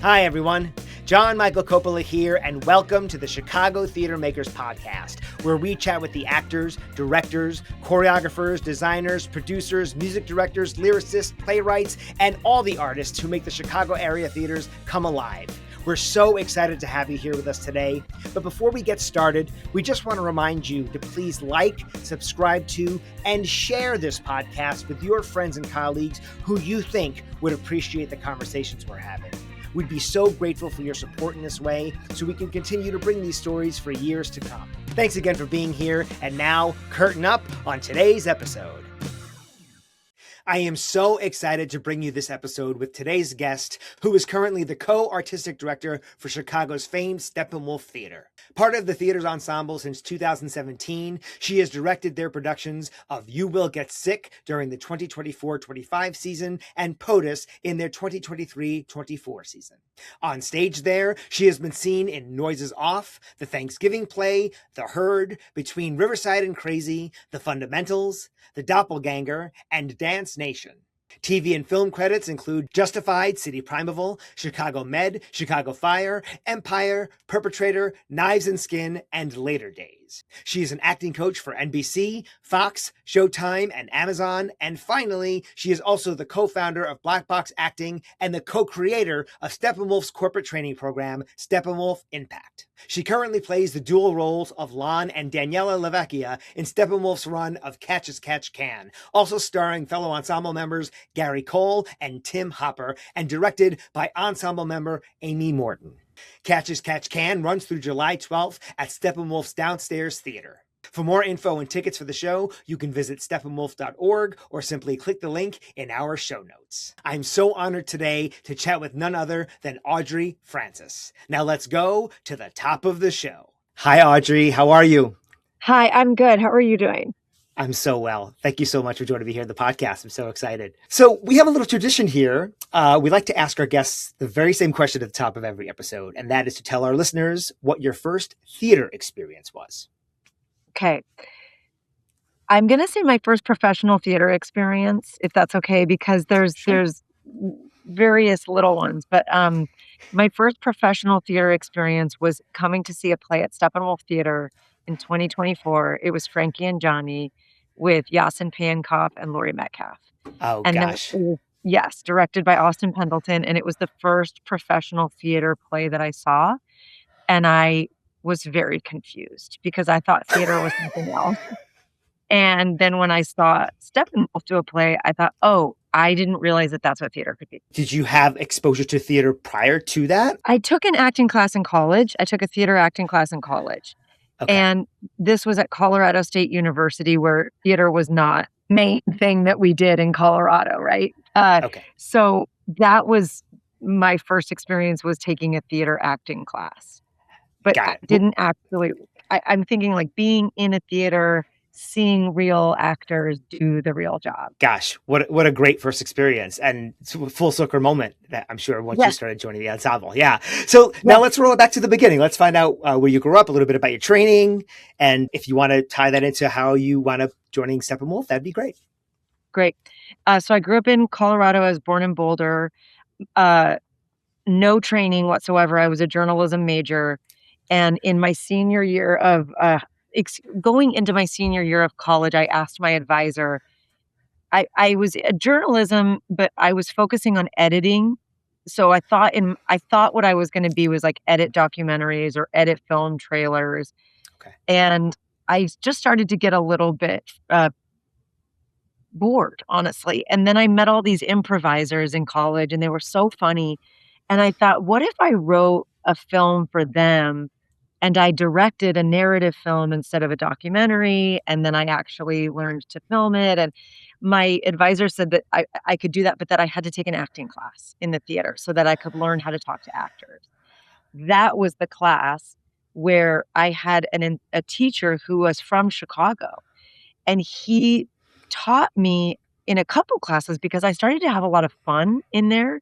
Hi, everyone. John Michael Coppola here, and welcome to the Chicago Theater Makers Podcast, where we chat with the actors, directors, choreographers, designers, producers, music directors, lyricists, playwrights, and all the artists who make the Chicago area theaters come alive. We're so excited to have you here with us today. But before we get started, we just want to remind you to please like, subscribe to, and share this podcast with your friends and colleagues who you think would appreciate the conversations we're having. We'd be so grateful for your support in this way so we can continue to bring these stories for years to come. Thanks again for being here, and now, curtain up on today's episode. I am so excited to bring you this episode with today's guest, who is currently the co-artistic director for Chicago's famed Steppenwolf Theatre. Part of the theater's ensemble since 2017, she has directed their productions of You Will Get Sick during the 2024-25 season and POTUS in their 2023-24 season. On stage there, she has been seen in Noises Off, The Thanksgiving Play, The Herd, Between Riverside and Crazy, The Fundamentals, The Doppelganger, and Dance Nation. TV and film credits include Justified, City Primeval, Chicago Med, Chicago Fire, Empire, Perpetrator, Knives and Skin, and Later Days. She is an acting coach for NBC, Fox, Showtime, and Amazon. And finally, she is also the co-founder of Black Box Acting and the co-creator of Steppenwolf's corporate training program, Steppenwolf Impact. She currently plays the dual roles of Lon and Daniela Lavecchia in Steppenwolf's run of Catch as Catch Can, also starring fellow ensemble members Gary Cole and Tim Hopper, and directed by ensemble member Amy Morton. Catch as Catch Can runs through July 12th at Steppenwolf's Downstairs Theater. For more info and tickets for the show, you can visit steppenwolf.org or simply click the link in our show notes. I'm so honored today to chat with none other than Audrey Francis. Now let's go to the top of the show. Hi, Audrey. How are you? Hi, I'm good. How are you doing? I'm so well. Thank you so much for joining me here on the podcast. I'm so excited. So we have a little tradition here. We like to ask our guests the very same question at the top of every episode, and that is to tell our listeners what your first theater experience was. Okay. I'm going to say my first professional theater experience, if that's okay, because there's various little ones. But my first professional theater experience was coming to see a play at Steppenwolf Theatre in 2024. It was Frankie and Johnny with Yasin Pankov and Laurie Metcalf. Oh, and gosh. Yes, directed by Austin Pendleton. And it was the first professional theater play that I saw. And I was very confused because I thought theater was something else. And then when I saw Steppenwolf do a play, I thought, oh, I didn't realize that that's what theater could be. Did you have exposure to theater prior to that? I took an acting class in college. I took a theater acting class in college. Okay. And this was at Colorado State University, where theater was not the main thing that we did in Colorado, right? Okay. So that was my first experience, was taking a theater acting class. But I didn't actually, I'm thinking like being in a theater, seeing real actors do the real job. Gosh, what a great first experience, and it's a full circle moment that I'm sure once you started joining the ensemble. Yeah. So now let's roll it back to the beginning. Let's find out where you grew up, a little bit about your training, and if you want to tie that into how you wound up joining Steppenwolf, that'd be great. Great. So I grew up in Colorado. I was born in Boulder. No training whatsoever. I was a journalism major. And in my senior year of going into my senior year of college, I asked my advisor, I was a journalism, but I was focusing on editing. So I thought what I was going to be was like edit documentaries or edit film trailers. Okay. And I just started to get a little bit bored, honestly. And then I met all these improvisers in college, and they were so funny. And I thought, what if I wrote a film for them? And I directed a narrative film instead of a documentary. And then I actually learned to film it. And my advisor said that I could do that, but that I had to take an acting class in the theater so that I could learn how to talk to actors. That was the class where I had a teacher who was from Chicago. And he taught me in a couple classes because I started to have a lot of fun in there.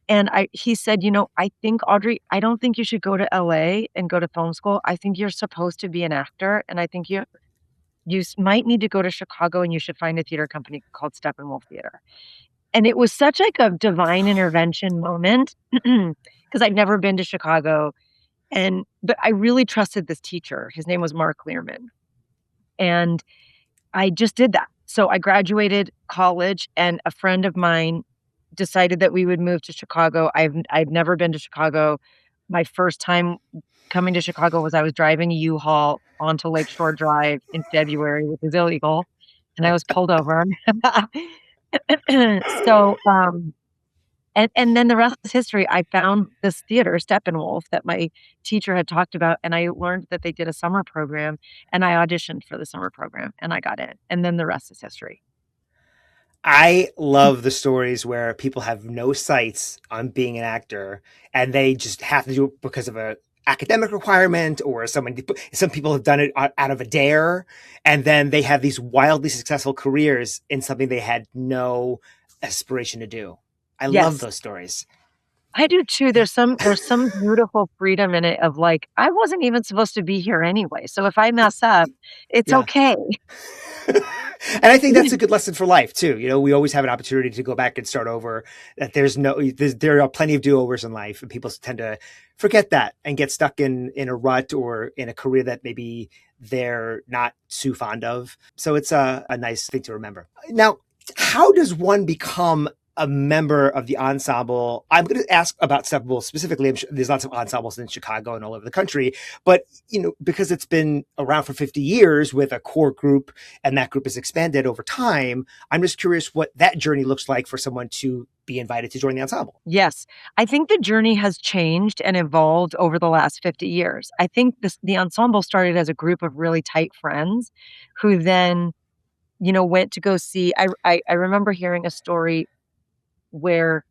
And he said, I think, Audrey, I don't think you should go to LA and go to film school. I think you're supposed to be an actor. And I think you might need to go to Chicago, and you should find a theater company called Steppenwolf Theatre. And it was such like a divine intervention moment. because I'd never been to Chicago. But I really trusted this teacher. His name was Mark Learman. And I just did that. So I graduated college, and a friend of mine decided that we would move to Chicago. I've never been to Chicago. My first time coming to Chicago was I was driving a U-Haul onto Lakeshore Drive in February, which is illegal, and I was pulled over. So, and then the rest is history. I found this theater, Steppenwolf, that my teacher had talked about, and I learned that they did a summer program, and I auditioned for the summer program, and I got in. And then the rest is history. I love the stories where people have no sights on being an actor and they just have to do it because of a academic requirement, or some people have done it out of a dare, and then they have these wildly successful careers in something they had no aspiration to do. I love those stories. I do too. There's some beautiful freedom in it of like, I wasn't even supposed to be here anyway. So if I mess up, it's okay. And I think that's a good lesson for life too. You know, we always have an opportunity to go back and start over. That there are plenty of do-overs in life, and people tend to forget that and get stuck in a rut or in a career that maybe they're not too fond of. So it's a nice thing to remember. Now, how does one become a member of the ensemble? I'm going to ask about Steppenwolf specifically. I'm sure there's lots of ensembles in Chicago and all over the country, but you know, because it's been around for 50 years with a core group, and that group has expanded over time, I'm just curious what that journey looks like for someone to be invited to join the ensemble. Yes, I think the journey has changed and evolved over the last 50 years. I think the ensemble started as a group of really tight friends who then, you know, went to go see. I remember hearing a story where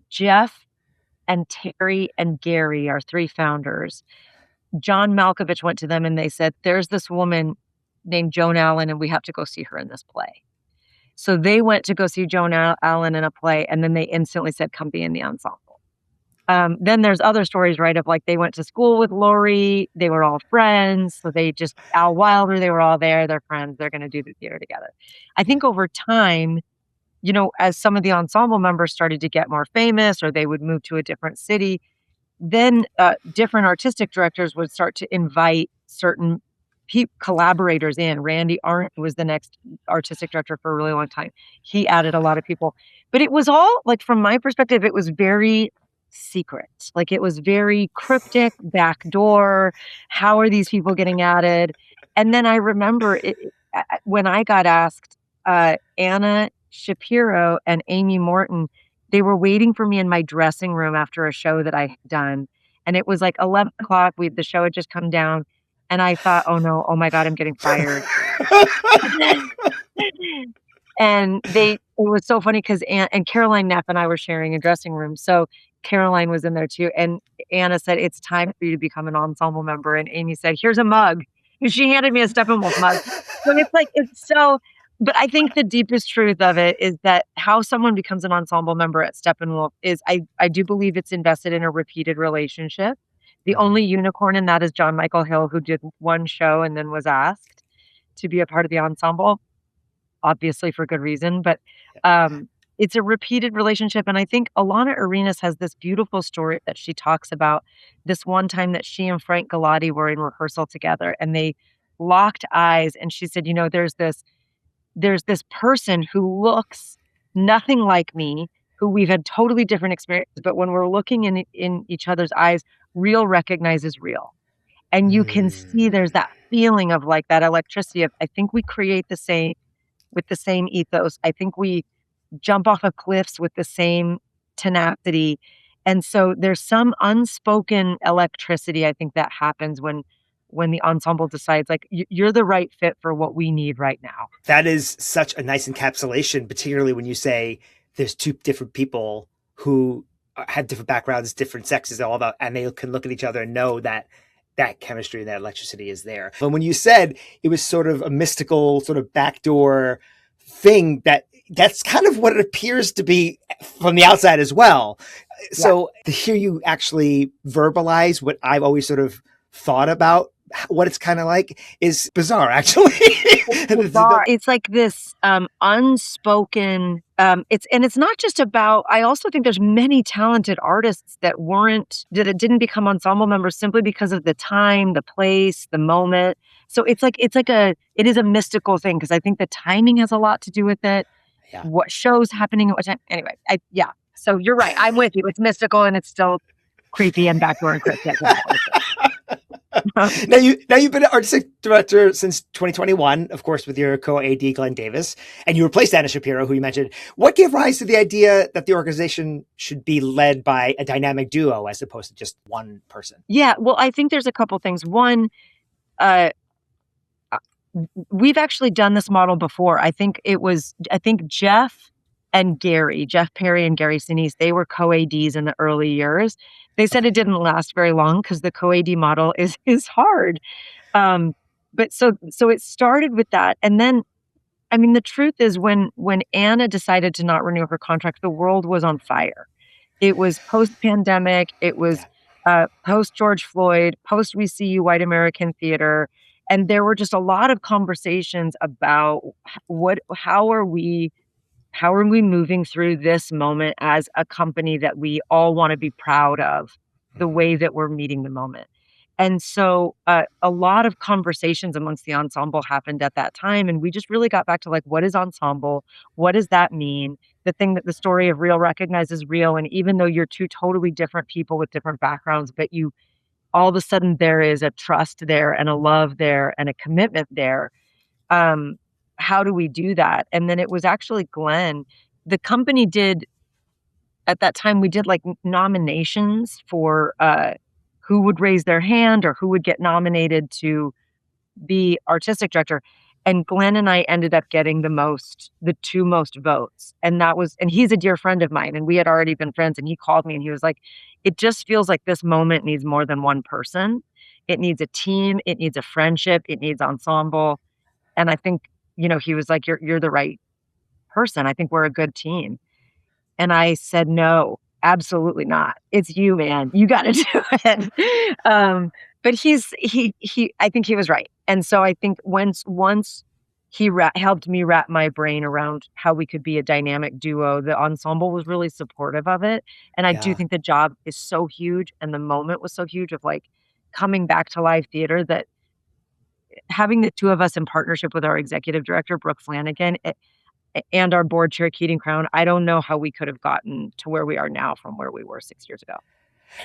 Jeff and Terry and Gary, our three founders, John Malkovich went to them and they said, there's this woman named Joan Allen and we have to go see her in this play. So they went to go see Joan Allen in a play, and then they instantly said, come be in the ensemble. Then there's other stories, right, of like they went to school with Laurie, they were all friends, so they just, Al Wilder, they were all there, they're friends, they're going to do the theater together. I think over time, you know, as some of the ensemble members started to get more famous or they would move to a different city, then different artistic directors would start to invite certain collaborators in. Randy Arndt was the next artistic director for a really long time. He added a lot of people. But it was all, like, from my perspective, it was very secret. Like, it was very cryptic, backdoor. How are these people getting added? And then I remember when I got asked, Anna Shapiro and Amy Morton, they were waiting for me in my dressing room after a show that I had done. And it was like 11 o'clock. The show had just come down. And I thought, oh no, oh my God, I'm getting fired. And it was so funny because Caroline Neff and I were sharing a dressing room. So Caroline was in there too. And Anna said, it's time for you to become an ensemble member. And Amy said, here's a mug. And she handed me a Steppenwolf mug. So it's like, it's so... But I think the deepest truth of it is that how someone becomes an ensemble member at Steppenwolf is I do believe it's invested in a repeated relationship. The only unicorn in that is John Michael Hill, who did one show and then was asked to be a part of the ensemble, obviously for good reason. But it's a repeated relationship. And I think Alana Arenas has this beautiful story that she talks about this one time that she and Frank Galati were in rehearsal together and they locked eyes. And she said, you know, there's this person who looks nothing like me, who we've had totally different experiences, but when we're looking in each other's eyes, real recognizes real. And you can see there's that feeling of like that electricity of, I think we create the same, with the same ethos. I think we jump off of cliffs with the same tenacity. And so there's some unspoken electricity, I think, that happens when the ensemble decides, like, you're the right fit for what we need right now. That is such a nice encapsulation, particularly when you say there's two different people who have different backgrounds, different sexes, all about, and they can look at each other and know that chemistry, that electricity is there. But when you said it was sort of a mystical, sort of backdoor thing, that's kind of what it appears to be from the outside as well. Yeah. So to hear you actually verbalize what I've always sort of thought about what it's kind of like is bizarre, actually. It's bizarre. It's like this unspoken It's not just about, I also think there's many talented artists that didn't become ensemble members simply because of the time, the place, the moment. So it is a mystical thing because I think the timing has a lot to do with it. Yeah. What shows happening at what time. Anyway, yeah. So you're right. I'm with you. It's mystical and it's still creepy and backdoor and cryptic. Now you've been an artistic director since 2021, of course, with your co-AD Glenn Davis, and you replaced Anna Shapiro, who you mentioned. What gave rise to the idea that the organization should be led by a dynamic duo as opposed to just one person? Yeah, well, I think there's a couple things. One, we've actually done this model before. I think Jeff Perry and Gary Sinise, they were co-ADs in the early years. They said it didn't last very long because the co-AD model is hard. But so it started with that. And then, I mean, the truth is when Anna decided to not renew her contract, the world was on fire. It was post-pandemic. It was post-George Floyd, post We See You White American Theater. And there were just a lot of conversations about how are we moving through this moment as a company that we all want to be proud of, the way that we're meeting the moment. And so a lot of conversations amongst the ensemble happened at that time. And we just really got back to like, what is ensemble? What does that mean? The thing that the story of Real recognizes Real. And even though you're two totally different people with different backgrounds, but all of a sudden there is a trust there and a love there and a commitment there. How do we do that? And then it was actually Glenn. The company at that time, we did like nominations for who would raise their hand or who would get nominated to be artistic director. And Glenn and I ended up getting the two most votes. And he's a dear friend of mine and we had already been friends, and he called me and he was like, it just feels like this moment needs more than one person. It needs a team. It needs a friendship. It needs ensemble. And I think, he was like, you're the right person. I think we're a good team. And I said, no, absolutely not. It's you, man. You got to do it. But I think he was right. And so I think once he helped me wrap my brain around how we could be a dynamic duo, the ensemble was really supportive of it. And I do think the job is so huge and the moment was so huge of like coming back to live theater, that having the two of us in partnership with our executive director, Brooke Flanagan, and our board chair, Keating Crown, I don't know how we could have gotten to where we are now from where we were 6 years ago.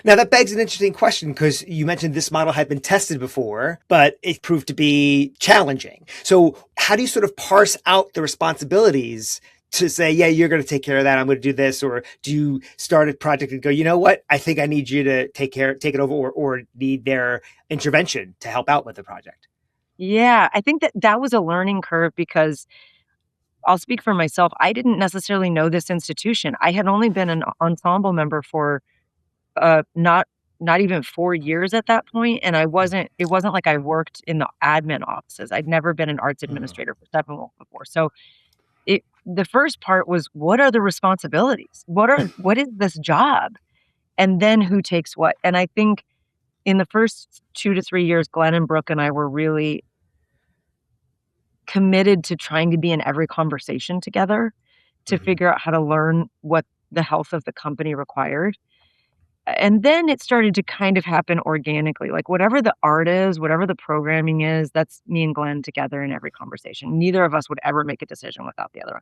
Now, that begs an interesting question, because you mentioned this model had been tested before, but it proved to be challenging. So how do you sort of parse out the responsibilities to say, yeah, you're going to take care of that, I'm going to do this? Or do you start a project and go, you know what, I think I need you to take it over, or need their intervention to help out with the project? Yeah, I think that was a learning curve, because I'll speak for myself. I didn't necessarily know this institution. I had only been an ensemble member for not even 4 years at that point. And it wasn't like I worked in the admin offices. I'd never been an arts administrator for Steppenwolf before. So the first part was, what are the responsibilities? What is this job? And then who takes what? And I think in the first 2 to 3 years, Glenn and Brooke and I were really committed to trying to be in every conversation together to figure out how to learn what the health of the company required. And then it started to kind of happen organically. Like whatever the art is, whatever the programming is, that's me and Glenn together in every conversation. Neither of us would ever make a decision without the other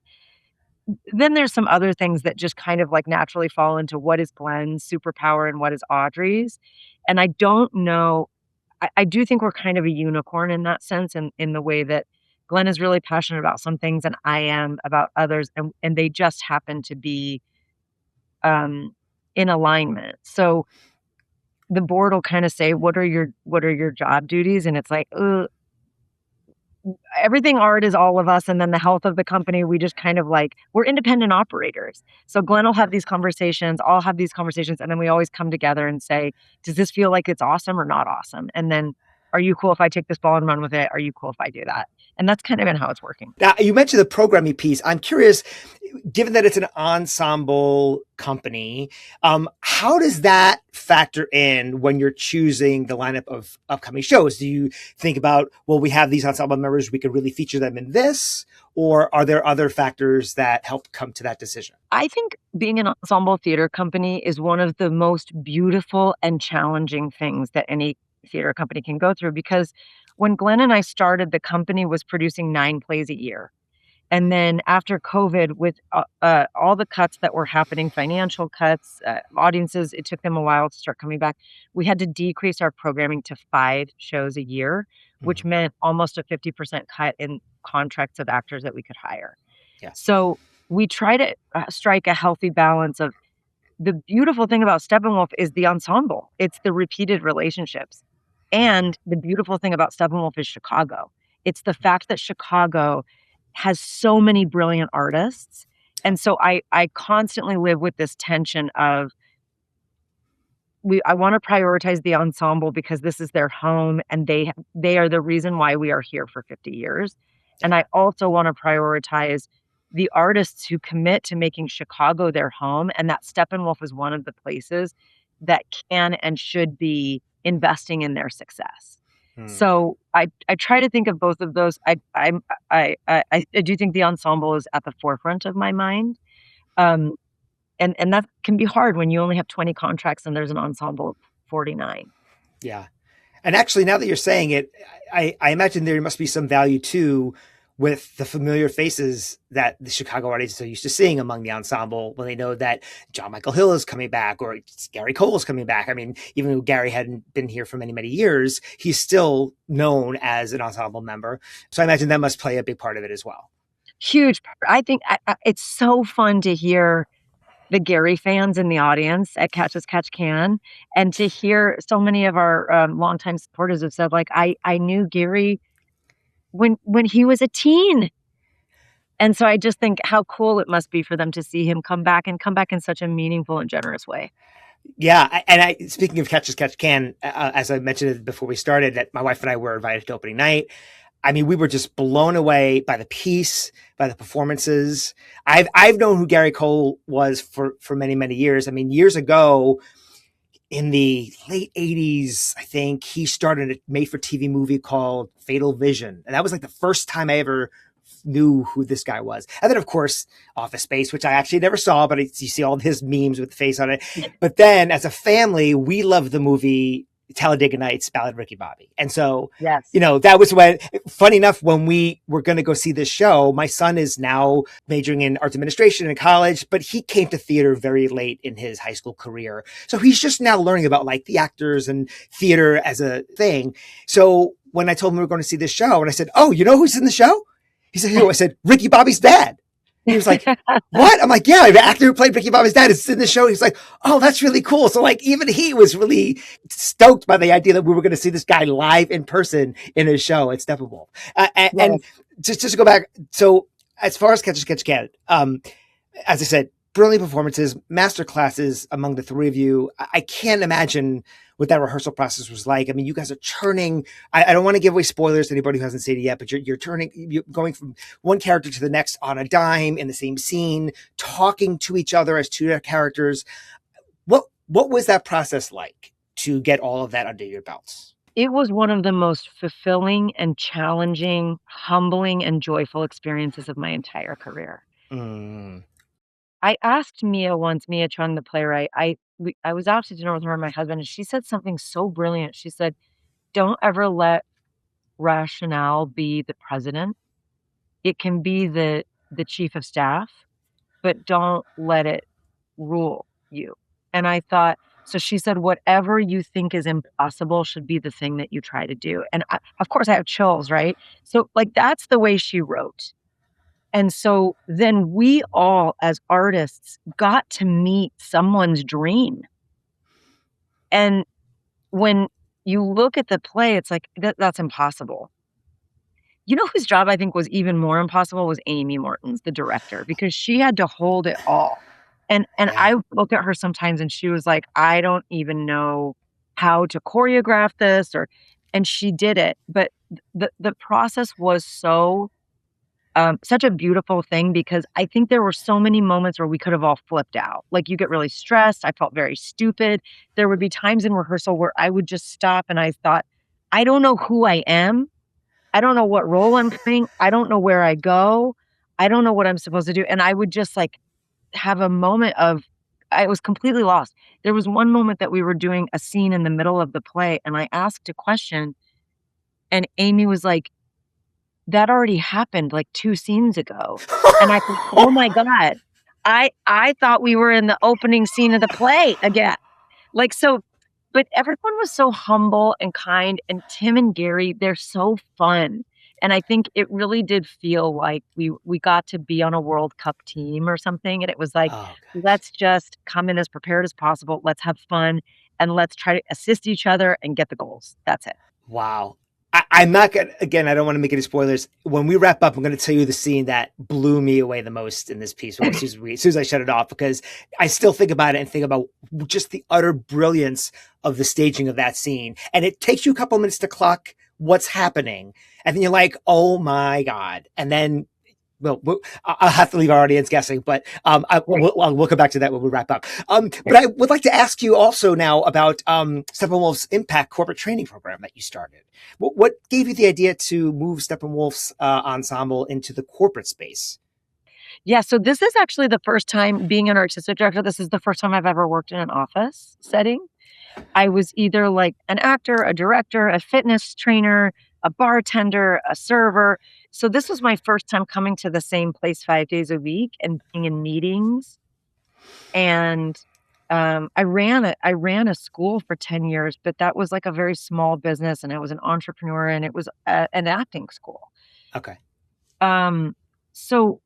one. Then there's some other things that just kind of like naturally fall into what is Glenn's superpower and what is Audrey's. And I don't know, I do think we're kind of a unicorn in that sense, in the way that Glenn is really passionate about some things and I am about others. And they just happen to be in alignment. So the board will kind of say, what are your job duties? And it's like, everything art is all of us. And then the health of the company, we just kind of like, we're independent operators. So Glenn will have these conversations, I'll have these conversations. And then we always come together and say, does this feel like it's awesome or not awesome? And then, are you cool if I take this ball and run with it? Are you cool if I do that? And that's kind of been how it's working. Now, you mentioned the programming piece. I'm curious, given that it's an ensemble company, how does that factor in when you're choosing the lineup of upcoming shows? Do you think about, well, we have these ensemble members, we could really feature them in this, or are there other factors that help come to that decision? I think being an ensemble theater company is one of the most beautiful and challenging things that any theater company can go through, because when Glenn and I started, the company was producing 9 plays a year. And then after COVID, with all the cuts that were happening, financial cuts, audiences, it took them a while to start coming back. We had to decrease our programming to 5 shows a year, which Mhm. meant almost a 50% cut in contracts of actors that we could hire. Yeah. So we try to strike a healthy balance of, the beautiful thing about Steppenwolf is the ensemble. It's the repeated relationships. And the beautiful thing about Steppenwolf is Chicago. It's the fact that Chicago has so many brilliant artists. And so I constantly live with this tension of, I want to prioritize the ensemble because this is their home and they are the reason why we are here for 50 years. Yeah. And I also want to prioritize the artists who commit to making Chicago their home, and that Steppenwolf is one of the places that can and should be investing in their success. Hmm. So I try to think of both of those. I do think the ensemble is at the forefront of my mind. Um, and that can be hard when you only have 20 contracts and there's an ensemble of 49. Yeah. And actually, now that you're saying it, I imagine there must be some value too with the familiar faces that the Chicago audience are used to seeing among the ensemble when they know that John Michael Hill is coming back or Gary Cole is coming back. I mean, even though Gary hadn't been here for many, many years, he's still known as an ensemble member. So I imagine that must play a big part of it as well. Huge part. I think it's so fun to hear the Gary fans in the audience at Catch As Catch Can, and to hear so many of our longtime supporters have said, like, I knew Gary when he was a teen. And so I just think how cool it must be for them to see him come back and come back in such a meaningful and generous way. Yeah, and speaking of Catch As Catch Can, as I mentioned before we started, that my wife and I were invited to opening night. I mean, we were just blown away by the piece, by the performances. I've known who Gary Cole was for many, many years. I mean, years ago, in the late 80s, I think he started a made-for-TV movie called Fatal Vision. And that was like the first time I ever knew who this guy was. And then, of course, Office Space, which I actually never saw, but you see all of his memes with the face on it. But then, as a family, we loved the movie Talladega Nights, Ballad of Ricky Bobby. And so, Yes. that was when, funny enough, when we were going to go see this show, my son is now majoring in arts administration in college, but he came to theater very late in his high school career. So he's just now learning about like the actors and theater as a thing. So when I told him we were going to see this show and I said, "Oh, you know who's in the show?" He said, "Who?" I said, "Ricky Bobby's dad." He was like, "What?" I'm like, "Yeah, the actor who played Ricky Bobby's dad is in the show." He's like, "Oh, that's really cool." So like, even he was really stoked by the idea that we were going to see this guy live in person in his show at Steppenwolf. And just to go back, so as far as Catch As Catch Can, as I said, brilliant performances, master classes among the three of you. I can't imagine what that rehearsal process was like. I mean, you guys are churning. I don't want to give away spoilers to anybody who hasn't seen it yet, but you're going from one character to the next on a dime in the same scene, talking to each other as two characters. What was that process like to get all of that under your belts? It was one of the most fulfilling and challenging, humbling and joyful experiences of my entire career. Mm. I asked Mia once, Mia Chung, the playwright, I was out to dinner with her and my husband, and she said something so brilliant. She said, "Don't ever let rationale be the president. It can be the chief of staff, but don't let it rule you." And I thought, so she said, "Whatever you think is impossible should be the thing that you try to do." And of course, I have chills, right? So, like, that's the way she wrote. And so then we all, as artists, got to meet someone's dream. And when you look at the play, it's like, that's impossible. You know whose job I think was even more impossible was Amy Morton's, the director, because she had to hold it all. And Yeah. I look at her sometimes and she was like, "I don't even know how to choreograph this," and she did it. But the process was so such a beautiful thing because I think there were so many moments where we could have all flipped out. Like you get really stressed. I felt very stupid. There would be times in rehearsal where I would just stop and I thought, I don't know who I am. I don't know what role I'm playing. I don't know where I go. I don't know what I'm supposed to do. And I would just like have a moment of, I was completely lost. There was one moment that we were doing a scene in the middle of the play and I asked a question and Amy was like, that already happened like 2 scenes ago. And I thought, "Oh my god. I thought we were in the opening scene of the play again." Like, so but everyone was so humble and kind, and Tim and Gary, they're so fun. And I think it really did feel like we got to be on a World Cup team or something, and it was like, Oh, gosh. "Let's just come in as prepared as possible, let's have fun, and let's try to assist each other and get the goals." That's it. Wow. I'm not going to, again, I don't want to make any spoilers. When we wrap up, I'm going to tell you the scene that blew me away the most in this piece as soon as I shut it off, because I still think about it and think about just the utter brilliance of the staging of that scene. And it takes you a couple minutes to clock what's happening. And then you're like, oh my God. And then I'll have to leave our audience guessing, but Right. we'll come back to that when we wrap up. But I would like to ask you also now about Steppenwolf's Impact corporate training program that you started. What gave you the idea to move Steppenwolf's ensemble into the corporate space? Yeah, so this is actually the first time being an artistic director, this is the first time I've ever worked in an office setting. I was either like an actor, a director, a fitness trainer, a bartender, a server. So this was my first time coming to the same place 5 days a week and being in meetings. And I ran a school for 10 years, but that was like a very small business, and I was an entrepreneur, and it was an acting school. Okay. So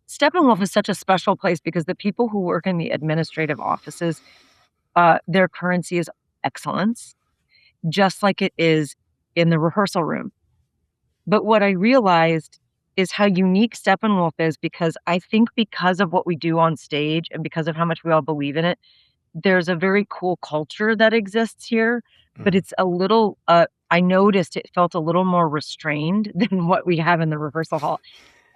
Steppenwolf is such a special place because the people who work in the administrative offices, their currency is excellence, just like it is in the rehearsal room. But what I realized is how unique Steppenwolf is because I think because of what we do on stage and because of how much we all believe in it, there's a very cool culture that exists here, but Mhm. it's a little, I noticed it felt a little more restrained than what we have in the rehearsal hall.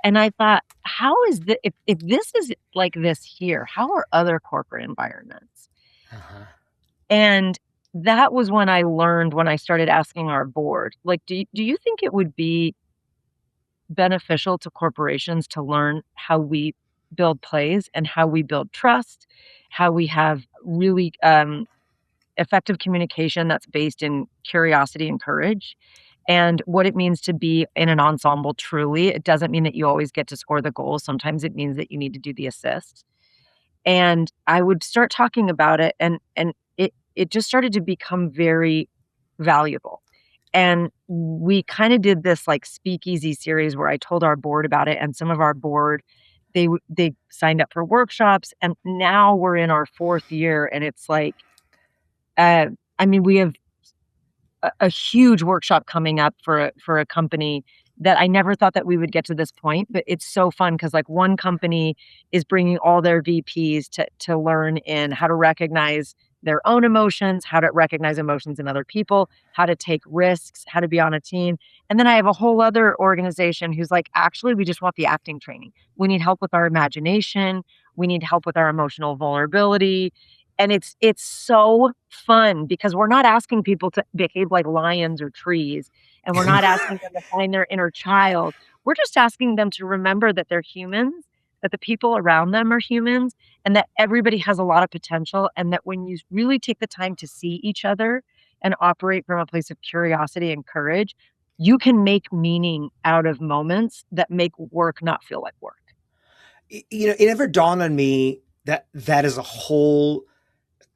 And I thought, how is the if this is like this here, how are other corporate environments? Uh-huh. And that was when I learned when I started asking our board, like, do you think it would be beneficial to corporations to learn how we build plays and how we build trust, how we have really, effective communication that's based in curiosity and courage, and what it means to be in an ensemble truly. It doesn't mean that you always get to score the goals. Sometimes it means that you need to do the assist. And I would start talking about it and it just started to become very valuable. And we kind of did this like speakeasy series where I told our board about it and some of our board they signed up for workshops and now we're in our 4th year and it's like uh I mean we have a huge workshop coming up for a company that I never thought that we would get to this point, but it's so fun because like one company is bringing all their VPs to learn in how to recognize their own emotions, how to recognize emotions in other people, how to take risks, how to be on a team. And then I have a whole other organization who's like, actually, we just want the acting training. We need help with our imagination. We need help with our emotional vulnerability. And it's so fun because we're not asking people to behave like lions or trees, and we're not asking them to find their inner child. We're just asking them to remember that they're humans, that the people around them are humans, and that everybody has a lot of potential, and that when you really take the time to see each other and operate from a place of curiosity and courage, you can make meaning out of moments that make work not feel like work. It never dawned on me that that is a whole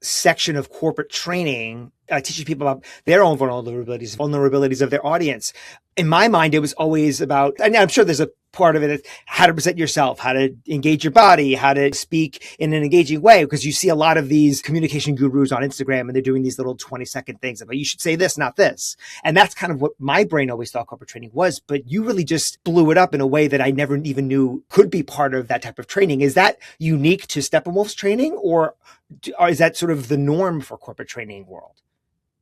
section of corporate training teaching people about their own vulnerabilities of their audience. In my mind, it was always about, and I'm sure there's a part of it, how to present yourself, how to engage your body, how to speak in an engaging way, because you see a lot of these communication gurus on Instagram and they're doing these little 20-second things about you should say this, not this. And that's kind of what my brain always thought corporate training was, but you really just blew it up in a way that I never even knew could be part of that type of training. Is that unique to Steppenwolf's training or is that sort of the norm for corporate training world?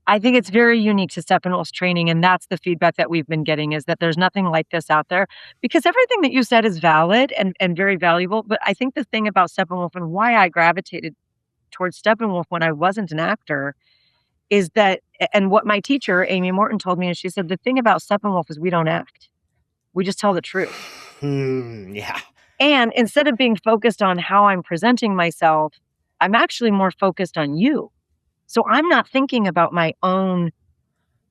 I think it's very unique to Steppenwolf's training, and that's the feedback that we've been getting, is that there's nothing like this out there. Because everything that you said is valid and very valuable, but I think the thing about Steppenwolf and why I gravitated towards Steppenwolf when I wasn't an actor is that, and what my teacher, Amy Morton, told me, is she said, the thing about Steppenwolf is we don't act. We just tell the truth. Yeah. And instead of being focused on how I'm presenting myself, I'm actually more focused on you. So I'm not thinking about my own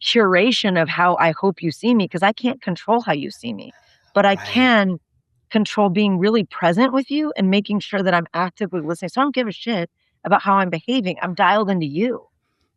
curation of how I hope you see me, because I can't control how you see me. But I Right. can control being really present with you and making sure that I'm actively listening. So I don't give a shit about how I'm behaving. I'm dialed into you.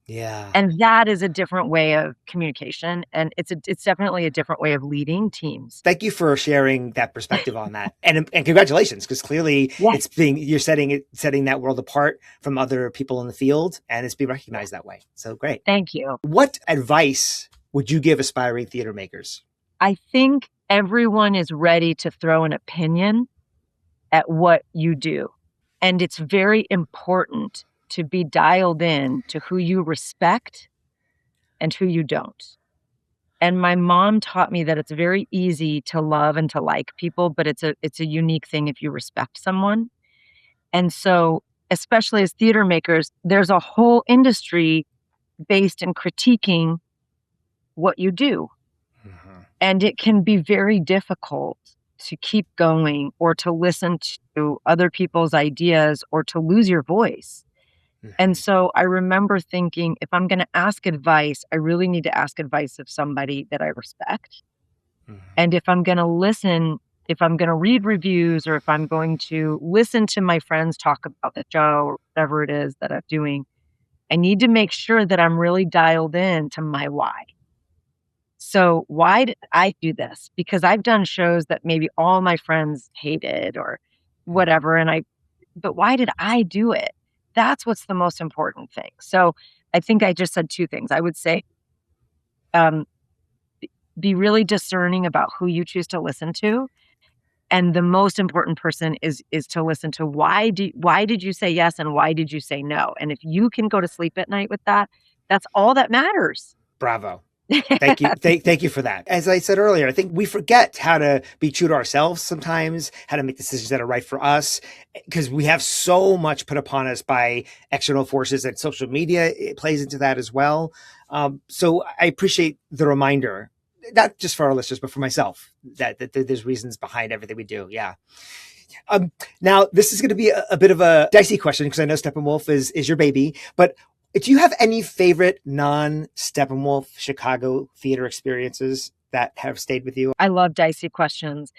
Yeah. And that is a different way of communication. And it's definitely a different way of leading teams. Thank you for sharing that perspective on that. And congratulations, because clearly you're setting that world apart from other people in the field, and it's being recognized that way. So great. Thank you. What advice would you give aspiring theater makers? I think everyone is ready to throw an opinion at what you do. And it's very important to be dialed in to who you respect and who you don't. And my mom taught me that it's very easy to love and to like people, but it's a unique thing if you respect someone. And so, especially as theater makers, there's a whole industry based in critiquing what you do. Mm-hmm. And it can be very difficult to keep going, or to listen to other people's ideas, or to lose your voice. Mm-hmm. And so I remember thinking, if I'm going to ask advice, I really need to ask advice of somebody that I respect. Mm-hmm. And if I'm going to listen, if I'm going to read reviews, or if I'm going to listen to my friends talk about the show or whatever it is that I'm doing, I need to make sure that I'm really dialed in to my why. So why did I do this? Because I've done shows that maybe all my friends hated or whatever. But why did I do it? That's what's the most important thing. So I think I just said two things. I would say, be really discerning about who you choose to listen to. And the most important person is to listen to why did you say yes and why did you say no? And if you can go to sleep at night with that, that's all that matters. Bravo. Thank you. Thank you for that. As I said earlier, I think we forget how to be true to ourselves sometimes, how to make decisions that are right for us, because we have so much put upon us by external forces, and social media, it plays into that as well. So I appreciate the reminder, not just for our listeners, but for myself, that there's reasons behind everything we do. Yeah. Now, this is going to be a bit of a dicey question, because I know Steppenwolf is your baby, but do you have any favorite non-Steppenwolf Chicago theater experiences that have stayed with you? I love dicey questions.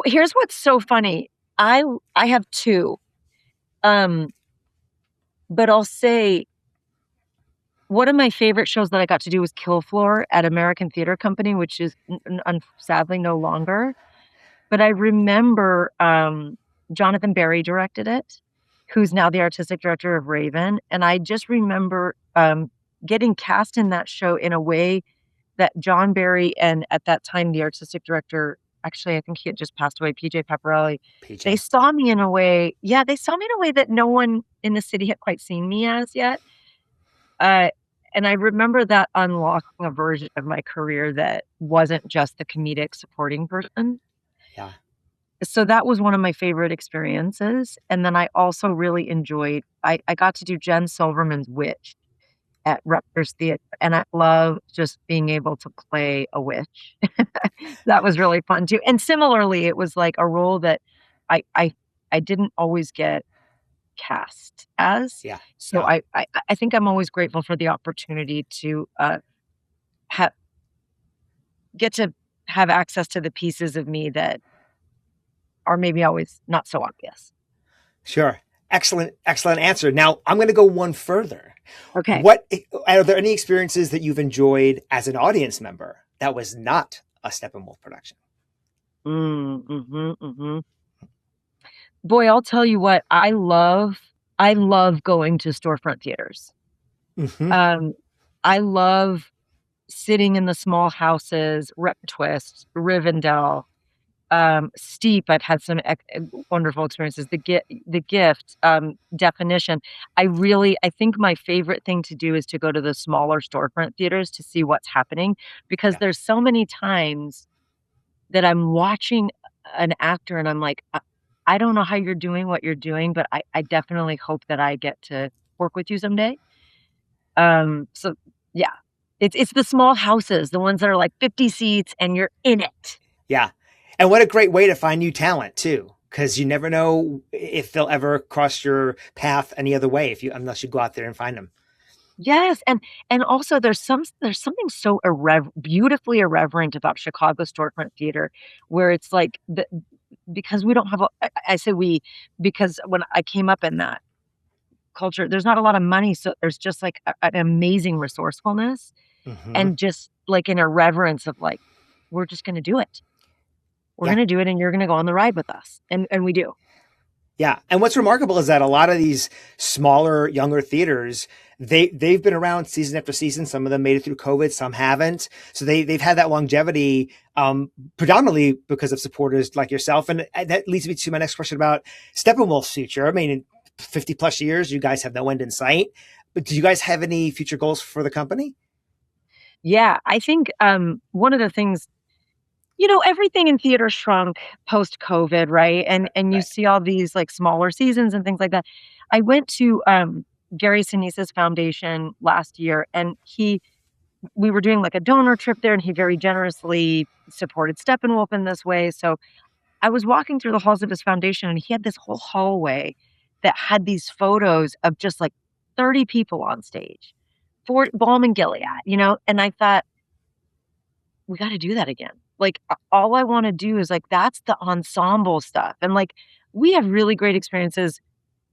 Here's what's so funny. I have two. But I'll say one of my favorite shows that I got to do was Kill Floor at American Theater Company, which is sadly no longer. But I remember Jonathan Barry directed it, who's now the artistic director of Raven. And I just remember getting cast in that show in a way that John Barry and, at that time, the artistic director, actually, I think he had just passed away, PJ Paparelli, they saw me in a way that no one in the city had quite seen me as yet. And I remember that unlocking a version of my career that wasn't just the comedic supporting person. Yeah. So that was one of my favorite experiences. And then I also really enjoyed, I got to do Jen Silverman's Witch at Rutgers Theatre. And I love just being able to play a witch. That was really fun too. And similarly, it was like a role that I didn't always get cast as. Yeah. So yeah. I think I'm always grateful for the opportunity to get to have access to the pieces of me that are maybe always not so obvious. Sure. Excellent answer. Now I'm going to go one further. Okay. Are there any experiences that you've enjoyed as an audience member that was not a Steppenwolf production? Boy, I'll tell you what, I love going to storefront theaters. Mm-hmm. I love sitting in the small houses, Rep Twist, Rivendell, Steep, I've had some wonderful experiences. The Gift, Definition. I think my favorite thing to do is to go to the smaller storefront theaters to see what's happening, because Yeah. there's so many times that I'm watching an actor and I'm like, I don't know how you're doing what you're doing, but I definitely hope that I get to work with you someday. So yeah, it's the small houses, the ones that are like 50 seats and you're in it. Yeah. And what a great way to find new talent too, because you never know if they'll ever cross your path any other way unless you go out there and find them. Yes, and also there's something so beautifully irreverent about Chicago storefront theater, where it's like because we don't have I say we, because when I came up in that culture, there's not a lot of money, so there's just like an amazing resourcefulness Mm-hmm. and just like an irreverence of like, we're just going to do it. We're Yeah. going to do it, and you're going to go on the ride with us, and we do. Yeah. And what's remarkable is that a lot of these smaller, younger theaters, they've been around season after season. Some of them made it through COVID, some haven't. So they've had that longevity, predominantly because of supporters like yourself. And that leads me to my next question about Steppenwolf's future. I mean, in 50 plus years, you guys have no end in sight. But do you guys have any future goals for the company? Yeah, I think one of the things, everything in theater shrunk post-COVID, right? And you Right. see all these like smaller seasons and things like that. I went to Gary Sinise's foundation last year, and we were doing like a donor trip there, and he very generously supported Steppenwolf in this way. So I was walking through the halls of his foundation, and he had this whole hallway that had these photos of just like 30 people on stage for Balm and Gilead, and I thought, we got to do that again. Like, all I want to do is like, that's the ensemble stuff. And like, we have really great experiences.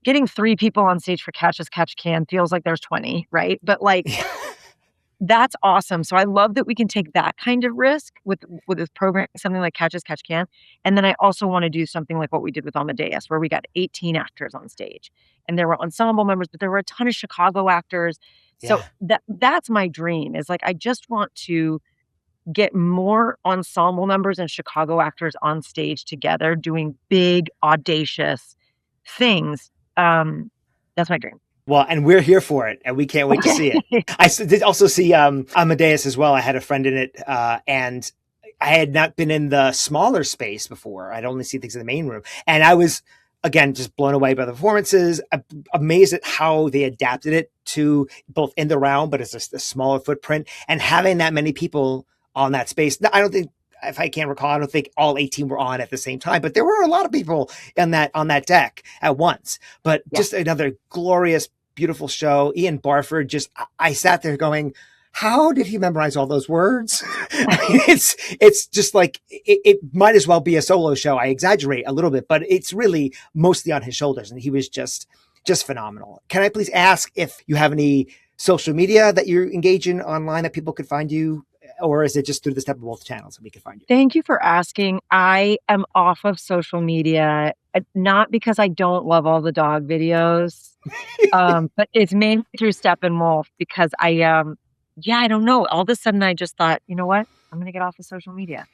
Getting 3 people on stage for Catch as Catch Can feels like there's 20, right? But like, that's awesome. So I love that we can take that kind of risk with this program, something like Catch as Catch Can. And then I also want to do something like what we did with Amadeus, where we got 18 actors on stage, and there were ensemble members, but there were a ton of Chicago actors. So Yeah. that's my dream, is like, I just want to get more ensemble members and Chicago actors on stage together doing big, audacious things. That's my dream. Well, and we're here for it, and we can't wait to see it. Okay. I did also see Amadeus as well. I had a friend in it, and I had not been in the smaller space before. I'd only seen things in the main room, and I was again just blown away by the performances. Amazed at how they adapted it to both in the round, but it's a smaller footprint, and having that many people on that space. I don't think, if I can't recall, I don't think all 18 were on at the same time, but there were a lot of people on that deck at once. But Yeah. just another glorious, beautiful show. Ian Barford, I sat there going, how did he memorize all those words? It's just like, it might as well be a solo show. I exaggerate a little bit, but it's really mostly on his shoulders. And he was just phenomenal. Can I please ask if you have any social media that you engage in online that people could find you? Or is it just through the Steppenwolf channels that we can find you? Thank you for asking. I am off of social media, not because I don't love all the dog videos, but it's mainly through Steppenwolf, because I don't know. All of a sudden, I just thought, you know what? I'm going to get off of social media.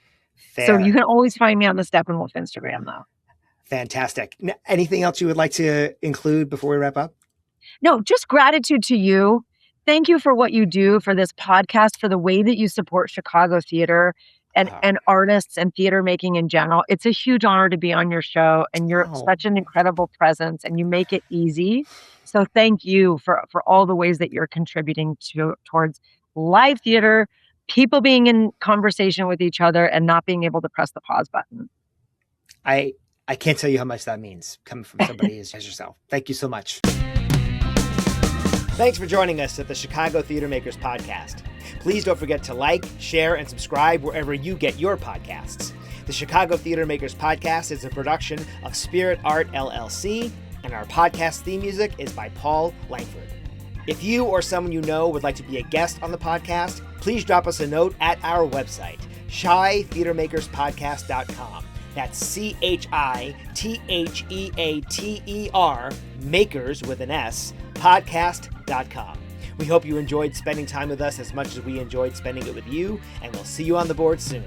So you Fair. can always find me on the Steppenwolf Instagram, though. Fantastic. Anything else you would like to include before we wrap up? No, just gratitude to you. Thank you for what you do for this podcast, for the way that you support Chicago theater and artists and theater making in general. It's a huge honor to be on your show, and you're such an incredible presence, and you make it easy. So thank you for all the ways that you're contributing towards live theater, people being in conversation with each other and not being able to press the pause button. I can't tell you how much that means coming from somebody as yourself. Thank you so much. Thanks for joining us at the Chicago Theater Makers Podcast. Please don't forget to like, share, and subscribe wherever you get your podcasts. The Chicago Theater Makers Podcast is a production of Spirit Art LLC, and our podcast theme music is by Paul Langford. If you or someone you know would like to be a guest on the podcast, please drop us a note at our website, ChiTheaterMakersPodcast.com. That's ChiTheater, makers with an S, podcast.com. We hope you enjoyed spending time with us as much as we enjoyed spending it with you, and we'll see you on the board soon.